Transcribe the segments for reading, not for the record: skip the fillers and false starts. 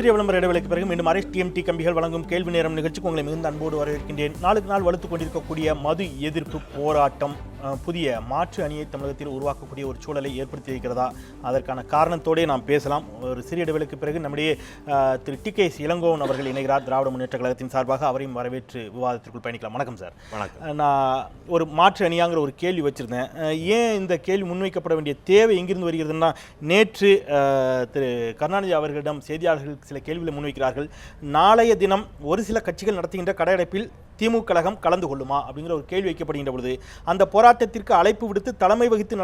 சிறிய விளம்பர இடைவெளிக்கு பிறகு மீண்டும் டிஎம்டி கம்பிகள் வழங்கும் கேள்வி நேரம் நிகழ்ச்சிக்கு உங்களை மிகுந்த அன்போடு வரவேற்கின்றேன். நாளுக்கு நாள் வலுத்துக் கொண்டிருக்கக்கூடிய மது எதிர்ப்பு போராட்டம் புதிய மாற்று அணியை தமிழகத்தில் உருவாக்கக்கூடிய ஒரு சூழலை ஏற்படுத்தி இருக்கிறதா? அதற்கான காரணத்தோடே நாம் பேசலாம். ஒரு சிறிய இடைவெளிக்கு பிறகு நம்முடைய திரு டி.கே.எஸ். இளங்கோவன் அவர்கள் இணைகிறார். திராவிட முன்னேற்ற கழகத்தின் சார்பாக அவரையும் வரவேற்று விவாதத்திற்குள் பயணிக்கலாம். வணக்கம் சார். வணக்கம். நான் ஒரு மாற்று அணியாங்கிற ஒரு கேள்வி வச்சிருந்தேன். ஏன் இந்த கேள்வி முன்வைக்கப்பட வேண்டிய தேவை எங்கிருந்து வருகிறதுனா, நேற்று திரு கருணாநிதி அவர்களிடம் செய்தியாளர்கள் சில கேள்விகளை முன்வைக்கிறார்கள். நாளைய தினம் ஒரு சில கட்சிகள் நடத்துகின்ற கடையடைப்பில் திமுக கழகம் கலந்து கொள்ளுமா அப்படிங்கிற ஒரு கேள்வி வைக்கப்படுகின்ற பொழுது, அந்த போராட்டத்திற்கு அழைப்பு விடுத்து தலைமை வகித்து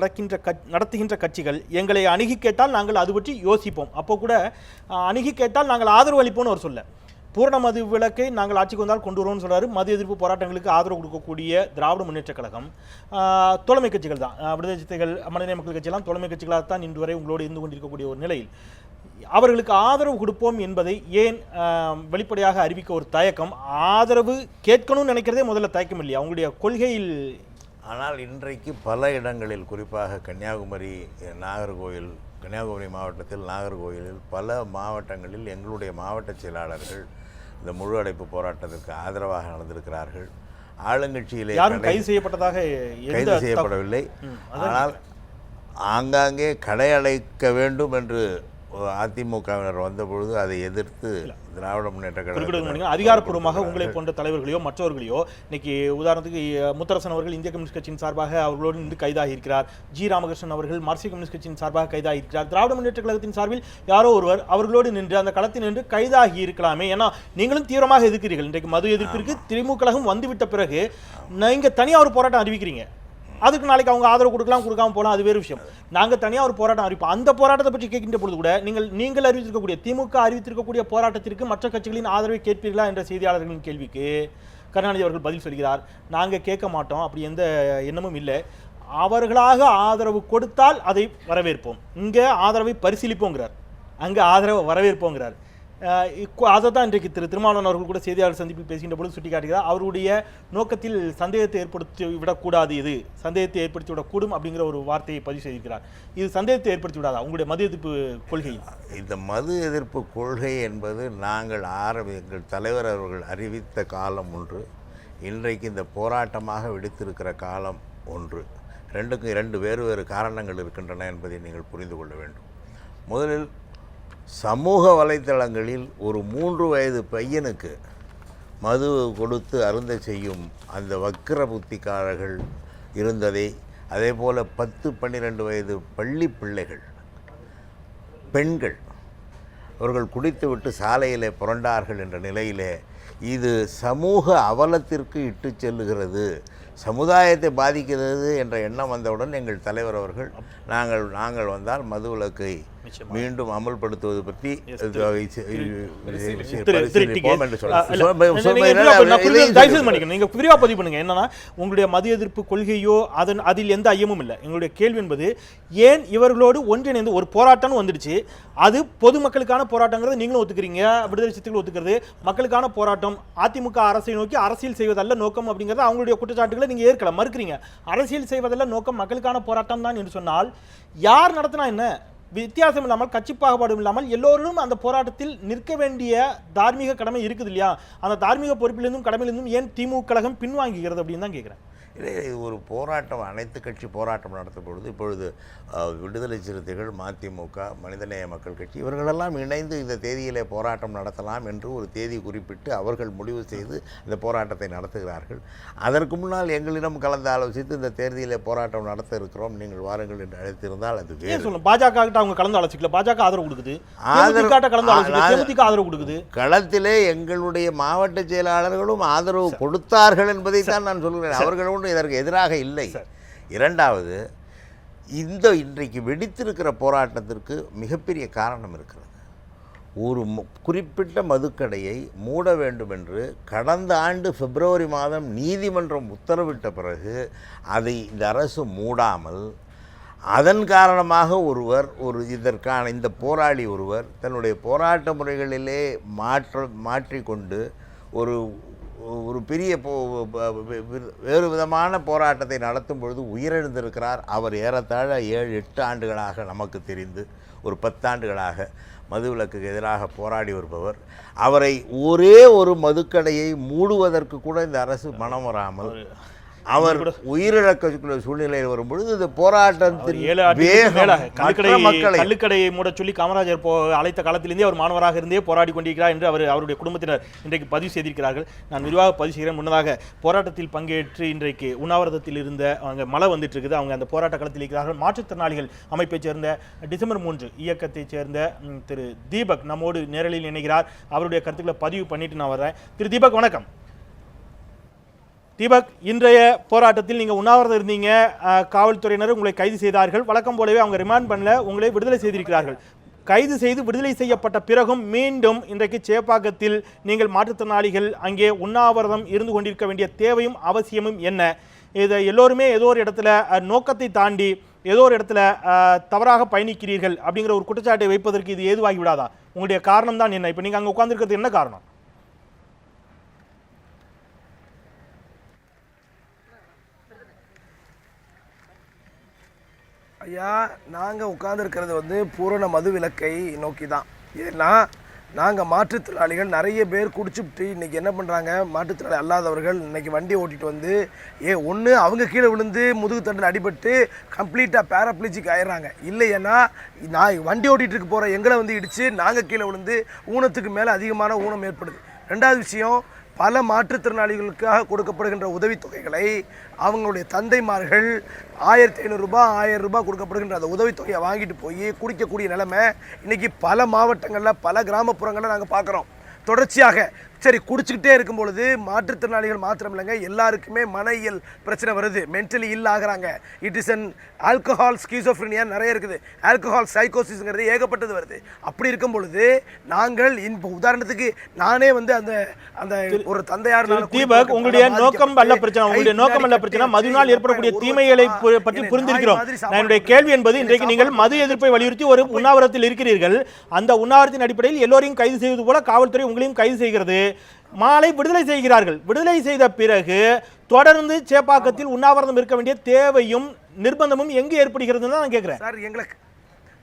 நடத்துகின்ற கட்சிகள் எங்களை அணுகி கேட்டால் நாங்கள் அது பற்றி யோசிப்போம், அப்போ கூட அணுகி கேட்டால் நாங்கள் ஆதரவு அளிப்போம்னு அவர் சொல்ல, பூரண மது விலக்கை நாங்கள் ஆட்சிக்கு வந்தால் கொண்டு வருவோம்னு சொல்றாரு. மது எதிர்ப்பு போராட்டங்களுக்கு ஆதரவு கொடுக்கக்கூடிய திராவிட முன்னேற்ற கழகம் தோழமை கட்சிகள் தான், விடுதலை சிறுத்தைகள், மனிதநேய மக்கள் கட்சியெல்லாம் தோழமை கட்சிகளாகத்தான் இன்று வரை உங்களோடு இருந்து கொண்டிருக்கக்கூடிய ஒரு நிலையில் அவர்களுக்கு ஆதரவு கொடுப்போம் என்பதை ஏன் வெளிப்படையாக அறிவிக்க ஒரு தயக்கம்? ஆதரவு கேட்கணும்னு நினைக்கிறதே முதல்ல தயக்கம் இல்லையா அவங்களுடைய கொள்கையில்? ஆனால் இன்றைக்கு பல இடங்களில், குறிப்பாக கன்னியாகுமரி மாவட்டத்தில் நாகர்கோயிலில் பல மாவட்டங்களில் எங்களுடைய மாவட்ட செயலாளர்கள் இந்த முழு அடைப்பு போராட்டத்திற்கு ஆதரவாக நடந்திருக்கிறார்கள். ஆளுங்கட்சியிலே கைது செய்யப்படவில்லை. ஆனால் ஆங்காங்கே கடை அடைக்க வேண்டும் என்று அதிமுகவினர் வந்தபொழுது அதை எதிர்த்து திராவிட முன்னேற்ற கழகம் அதிகாரப்பூர்வமாக உங்களை போன்ற தலைவர்களையோ மற்றவர்களையோ, இன்னைக்கு உதாரணத்துக்கு முத்தரசன் அவர்கள் இந்திய கம்யூனிஸ்ட் கட்சியின் சார்பாக அவர்களோடு இருந்து கைதாகி இருக்கிறார். ஜி ராமகிருஷ்ணன் அவர்கள் மார்க்சிஸ்ட் கம்யூனிஸ்ட் கட்சியின் சார்பாக கைதாகி இருக்கிறார். திராவிட முன்னேற்ற கழகத்தின் சார்பில் யாரோ ஒருவர் அவர்களோடு நின்று அந்த களத்தில் நின்று கைதாகி இருக்கலாமே. ஏன்னா நீங்களும் தீவிரமாக எதிர்க்கிறீர்கள். இன்றைக்கு மது எதிர்ப்பிற்கு திமுக கழகம் வந்துவிட்ட பிறகு நீங்க தனியாக ஒரு போராட்டம் அறிவிக்கிறீங்க. அதுக்கு நாளைக்கு அவங்க ஆதரவு கொடுக்காம போகலாம், அது வேறு விஷயம். நாங்கள் தனியாக ஒரு போராட்டம் அறிவிப்போம். அந்த போராட்டத்தை பற்றி கேட்கின்ற பொழுது கூட நீங்கள் அறிவித்திருக்கக்கூடிய திமுக அறிவித்திருக்கக்கூடிய போராட்டத்திற்கு மற்ற கட்சிகளின் ஆதரவை கேட்பீர்களா என்ற செய்தியாளர்களின் கேள்விக்கு கருணாநிதி அவர்கள் பதில் சொல்கிறார், நாங்கள் கேட்க மாட்டோம், அப்படி எந்த எண்ணமும் இல்லை. அவர்களாக ஆதரவு கொடுத்தால் அதை வரவேற்போம், இங்கே ஆதரவை பரிசீலிப்போங்கிறார், அங்கே ஆதரவை வரவேற்போங்கிறார். அதை தான் இன்றைக்கு திருமாவளவன் அவர்கள் கூட செய்தியாளர் சந்திப்பில் பேசுகின்ற பொழுது சுட்டிக்காட்டுகிறார். அவருடைய நோக்கத்தில் சந்தேகத்தை ஏற்படுத்தி விடக்கூடாது, இது சந்தேகத்தை ஏற்படுத்தி விடக்கூடும் அப்படிங்கிற ஒரு வார்த்தையை பதிவு செய்திருக்கிறார். இது சந்தேகத்தை ஏற்படுத்தி விடாதா உங்களுடைய மது எதிர்ப்பு கொள்கை? இந்த மது எதிர்ப்பு கொள்கை என்பது எங்கள் தலைவர் அவர்கள் அறிவித்த காலம் ஒன்று, இன்றைக்கு இந்த போராட்டமாக விடுத்திருக்கிற காலம் ஒன்று. ரெண்டுக்கும் இரண்டு வேறு காரணங்கள் இருக்கின்றன என்பதை நீங்கள் புரிந்து கொள்ள வேண்டும். முதலில் சமூக வலைத்தளங்களில் ஒரு 3 வயது பையனுக்கு மது கொடுத்து அருந்த செய்யும் அந்த வக்கிர புத்திக்காரர்கள் இருந்ததை, அதே போல் 10-12 வயது பள்ளி பிள்ளைகள், பெண்கள், அவர்கள் குடித்துவிட்டு சாலையிலே புரண்டார்கள் என்ற நிலையிலே இது சமூக அவலத்திற்கு இட்டு செல்லுகிறது, சமுதாயத்தை பாதிக்கிறது என்ற எண்ணம் வந்தவுடன் எங்கள் தலைவர் அவர்கள் நாங்கள் வந்தால் மதுவிலக்கை மீண்டும் அமல்படுத்துவது பற்றி நீங்க விரிவா பதிவு பண்ணுங்க. என்னன்னா உங்களுடைய மது எதிர்ப்பு கொள்கையோ அதில் எந்த ஐயமும் இல்லை. எங்களுடைய கேள்வி என்பது, ஏன் இவர்களோடு ஒன்றிணைந்து ஒரு போராட்டம் வந்துடுச்சு, அது பொதுமக்களுக்கான போராட்டங்கிறது நீங்களும் ஒத்துக்கிறீங்க, விடுதலை சிறுத்தைகள் ஒத்துக்கிறது, மக்களுக்கான போராட்டம், அதிமுக அரசை நோக்கி அரசியல் செய்வதல்ல நோக்கம் அப்படிங்கிறது அவங்களுடைய குற்றச்சாட்டுகளை நீங்க ஏற்கலாம், மறுக்கிறீங்க. அரசியல் செய்வதல்ல நோக்கம், மக்களுக்கான போராட்டம் தான் என்று சொன்னால் யார் நடத்தினா என்ன? வித்தியாசம் இல்லாமல், கட்சி பாகுபாடும் இல்லாமல் எல்லோரும் அந்த போராட்டத்தில் நிற்க வேண்டிய தார்மீக கடமை இருக்குது இல்லையா? அந்த தார்மீக பொறுப்பிலிருந்தும் கடமையிலிருந்தும் ஏன் திமுக கழகம் பின்வாங்குகிறது அப்படின்னு தான் கேட்குறேன். ஒரு போராட்டம், அனைத்து கட்சி போராட்டம் நடத்தப்படுவது. இப்பொழுது விடுதலை சிறுத்தைகள், மதிமுக, மனிதநேய மக்கள் கட்சி இவர்களெல்லாம் இணைந்து இந்த தேதியிலே போராட்டம் நடத்தலாம் என்று ஒரு தேதி குறிப்பிட்டு அவர்கள் முடிவு செய்து இந்த போராட்டத்தை நடத்துகிறார்கள். அதற்கு முன்னால் எங்களிடம் கலந்து ஆலோசித்து இந்த தேதியிலே போராட்டம் நடத்த இருக்கிறோம், நீங்கள் வாருங்கள் என்று அழைத்திருந்தால் அது வேறு. பாஜக அவங்க கலந்து ஆலோசிக்கல, பாஜக ஆதரவு கொடுக்குது, ஆதரவு கொடுக்குது. களத்திலே எங்களுடைய மாவட்ட செயலாளர்களும் ஆதரவு கொடுத்தார்கள் என்பதை தான் நான் சொல்கிறேன். அவர்களோடு இதற்கு எதிராக இல்லை. இரண்டாவது, இன்றைக்கு வெடித்திருக்கிற போராட்டத்திற்கு மிகப்பெரிய காரணம் இருக்கிறது. ஒரு குறிப்பிட்ட மதுக்கடையை மூட வேண்டும் என்று கடந்த ஆண்டு பிப்ரவரி மாதம் நீதிமன்றம் உத்தரவிட்ட பிறகு அதை இந்த அரசு மூடாமல், அதன் காரணமாக இந்த போராளி ஒருவர் தன்னுடைய போராட்ட முறைகளிலே மாற்றிக்கொண்டு ஒரு ஒரு பெரிய வேறு விதமான போராட்டத்தை நடத்தும் பொழுது உயிரிழந்திருக்கிறார். அவர் ஏறத்தாழ 7-8 ஆண்டுகளாக நமக்கு தெரிந்து ஒரு 10 ஆண்டுகளாக மதுவிலக்குக்கு எதிராக போராடி வருபவர். அவரை ஒரே ஒரு மதுக்கடையை மூடுவதற்கு கூட இந்த அரசு மனம் வராமல் அவர் உயிரிழக்க சூழ்நிலையில் வரும்பொழுது இந்த போராட்டத்தின் கள்ளுக்கடையை மூட சொல்லி காமராஜர் அழைத்த காலத்திலிருந்தே அவர் மாணவராக இருந்தே போராடி கொண்டிருக்கிறார் என்று அவருடைய குடும்பத்தினர் இன்றைக்கு பதிவு செய்திருக்கிறார்கள். நான் விரிவாக பதிவு செய்கிறேன். முன்னதாக போராட்டத்தில் பங்கேற்று இன்றைக்கு உண்ணாவிரதத்தில் இருந்த அவங்க மழை வந்துட்டு இருக்குது. அவங்க அந்த போராட்ட களத்தில் இருக்கிறார்கள். மாற்றுத்திறனாளிகள் அமைப்பைச் சேர்ந்த டிசம்பர் 3 இயக்கத்தைச் சேர்ந்த திரு தீபக் நம்மோடு நேரலில் இணைகிறார். அவருடைய கருத்துக்களை பதிவு பண்ணிட்டு நான் வர்றேன். திரு தீபக் வணக்கம். தீபக், இன்றைய போராட்டத்தில் நீங்கள் உண்ணாவிரதம் இருந்தீங்க. காவல்துறையினர் உங்களை கைது செய்தார்கள். வழக்கம் போலவே அவங்க ரிமாண்ட் பண்ணல, உங்களை விடுதலை செய்திருக்கிறார்கள். கைது செய்து விடுதலை செய்யப்பட்ட பிறகும் மீண்டும் இன்றைக்கு சேப்பாக்கத்தில் நீங்கள் மாற்றுத்திறனாளிகள் அங்கே உண்ணாவிரதம் இருந்து கொண்டிருக்க வேண்டிய தேவையும் அவசியமும் என்ன? இதை எல்லோருமே ஏதோ ஒரு இடத்துல நோக்கத்தை தாண்டி ஏதோ ஒரு இடத்துல தவறாக பயணிக்கிறீர்கள் அப்படிங்கிற ஒரு குற்றச்சாட்டை வைப்பதற்கு இது ஏதுவாகி விடாதா? உங்களுடைய காரணம் தான் என்ன? இப்போ நீங்கள் அங்கே உட்கார்ந்துருக்கிறது என்ன காரணம்? ஐயா, நாங்கள் உட்கார்ந்துருக்கிறது வந்து பூரண மது விலக்கை நோக்கி தான். ஏன்னா நாங்கள் மாற்றுத்திறனாளிகள் நிறைய பேர் குடிச்சுட்டு இன்றைக்கி என்ன பண்ணுறாங்க, மாற்றுத்திறனாளி அல்லாதவர்கள் இன்றைக்கி வண்டி ஓட்டிகிட்டு வந்து ஒன்று அவங்க கீழே விழுந்து முதுகு தண்டில் அடிபட்டு கம்ப்ளீட்டாக பேராப்ளிஜிக் ஆயிடுறாங்க. இல்லைன்னா நான் வண்டி ஓட்டிகிட்டு இருக்க போகிற எங்களை வந்து இடித்து நாங்கள் கீழே விழுந்து ஊனத்துக்கு மேலே அதிகமான ஊனம் ஏற்படுது. ரெண்டாவது விஷயம், பல மாற்றுத்திறனாளிகளுக்காக கொடுக்கப்படுகின்ற உதவித்தொகைகளை அவங்களுடைய தந்தைமார்கள் 1500 ரூபாய் 1000 ரூபாய் கொடுக்கப்படுகின்ற அந்த உதவித்தொகையை வாங்கிட்டு போய் குடிக்கக்கூடிய நிலைமை இன்றைக்கி பல மாவட்டங்களில் பல கிராமப்புறங்களில் நாங்கள் பார்க்குறோம். தொடர்ச்சியாக சரி குடிச்சிக்கிட்டே இருக்கும் பொழுது மாற்றுத்திறனாளிகள் மாத்திரம் இல்லைங்க, எல்லாருக்குமே மனையியல் பிரச்சனை வருது, மென்டலி இல் ஆகிறாங்க. இட் இஸ் அன் ஆல்கஹால் ஸ்கீசோஃப்ரினியா நிறைய இருக்குது, ஆல்கஹால் சைக்கோசிஸ்ங்கிறது ஏகப்பட்டது வருது. அப்படி இருக்கும் பொழுது நாங்கள் இப்போ உதாரணத்துக்கு நானே வந்து அந்த அந்த ஒரு தந்தையார் தீபக், உங்களுடைய நோக்கம் அல்ல பிரச்சனை, உங்களுடைய நோக்கம் அல்ல பிரச்சனை, மதுவினால் ஏற்படக்கூடிய தீமைகளை பற்றி புரிந்திருக்கிறோம். என்னுடைய கேள்வி என்பது, இன்றைக்கு நீங்கள் மது எதிர்ப்பை வலியுறுத்தி ஒரு உண்ணாவிரத்தில் இருக்கிறீர்கள். அந்த உண்ணாவிரத்தின் அடிப்படையில் எல்லோரையும் கைது செய்வது போல காவல்துறை உங்களையும் கைது செய்கிறது. மாலை விடுதலை செய்கிறார்கள். விடுதலை செய்த பிறகு தொடர்ந்து சேப்பாக்கத்தில் உண்ணாவிரதம் இருக்க வேண்டிய தேவையும் நிர்பந்தமும் எங்கு ஏற்படுகிறது நான் கேட்கிறேன். சார், எங்களுக்கு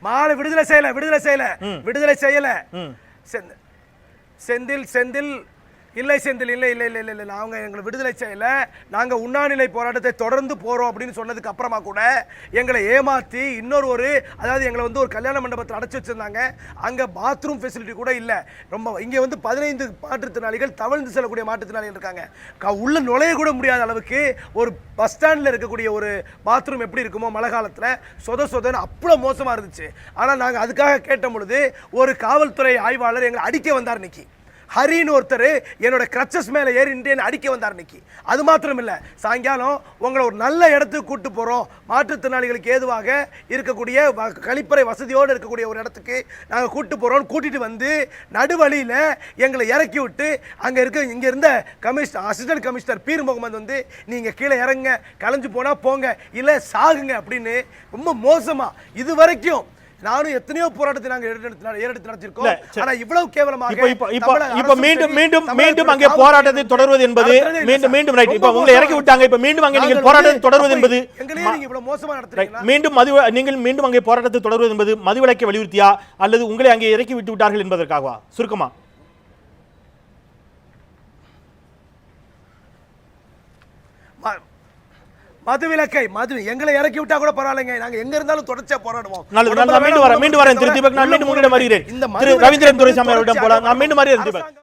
மாலை விடுதலை செய்யல செந்தில் இல்லை அவங்க எங்களை விடுதலை செய்யல. நாங்கள் உண்ணாநிலை போராட்டத்தை தொடர்ந்து போகிறோம் அப்படின்னு சொன்னதுக்கு அப்புறமா கூட எங்களை ஏமாற்றி அதாவது எங்களை வந்து ஒரு கல்யாண மண்டபத்தில் அடைச்சி வச்சுருந்தாங்க. அங்கே பாத்ரூம் ஃபெசிலிட்டி கூட இல்லை. ரொம்ப இங்கே வந்து 15 மாற்றுத்திறனாளிகள் தவழ்ந்து செல்லக்கூடிய மாற்றுத்திறனாளிகள் இருக்காங்க. உள்ள நுழைய கூட முடியாத அளவுக்கு ஒரு பஸ் ஸ்டாண்டில் இருக்கக்கூடிய ஒரு பாத்ரூம் எப்படி இருக்குமோ மழை காலத்தில் சொதன்னு அவ்வளோ மோசமாக இருந்துச்சு. ஆனால் நாங்கள் அதுக்காக கேட்ட பொழுது ஒரு காவல்துறை ஆய்வாளர் எங்களை அடிக்க வந்தார். இன்னைக்கு ஹரின்னு ஒருத்தர் என்னோட கிரச்சஸ் மேலே ஏறி நின்று அடிக்க வந்தார். இன்னைக்கு அது மாத்திரம் இல்லை, சாயங்காலம் உங்களை ஒரு நல்ல இடத்துக்கு கூட்டு போகிறோம், மாற்றுத்திறனாளிகளுக்கு ஏதுவாக இருக்கக்கூடிய கழிப்பறை வசதியோடு இருக்கக்கூடிய ஒரு இடத்துக்கு நாங்கள் கூட்டு போகிறோம். கூட்டிகிட்டு வந்து நடுவழியில் எங்களை இறக்கி விட்டு இங்கே இருந்த அசிஸ்டன்ட் கமிஷனர் பீர் முகமது வந்து நீங்கள் கீழே இறங்க, கலைஞ்சு போனால் போங்க, இல்லை சாகுங்க அப்படின்னு ரொம்ப மோசமாக இது வரைக்கும் நானும் எத்தனையோ போராட்டத்தை நாங்கள் ஏறெடுத்து நடத்திருக்கோம். ஆனா இவ்வளவு கேவலமாக இப்ப மீண்டும் அங்கே போராட்டத்தை தொடர்வது என்பது மீண்டும் ரைட். இப்ப உங்களை இறக்கி விட்டாங்க, இப்ப மீண்டும் அங்கே நீங்கள் போராட்டத்தை தொடர்வது என்பது நீங்க இவ்வளவு மோசமா நடத்துறீங்க. மீண்டும் அங்கே போராட்டத்தை தொடர்வது என்பது மதுவிலக்கை வலியுறுத்தியா அல்லது உங்களை அங்கே இறக்கி விட்டு விட்டார்கள் என்பதற்காகவா? சுருக்கமா மது எங்களை இறக்கி விட்டா கூட பரவாயில்லைங்க, நாங்க எங்க இருந்தாலும் தொடர்ச்சியா போராடுவோம். மீண்டும் வரேன் திரு தீபக், நான் மீண்டும் உங்களிடம் வருகிறேன். திரு ரவீந்திரன் துரைசாமி அவரிடம் போலாம். நான் மீண்டும் வருகிறேன் தீபக்.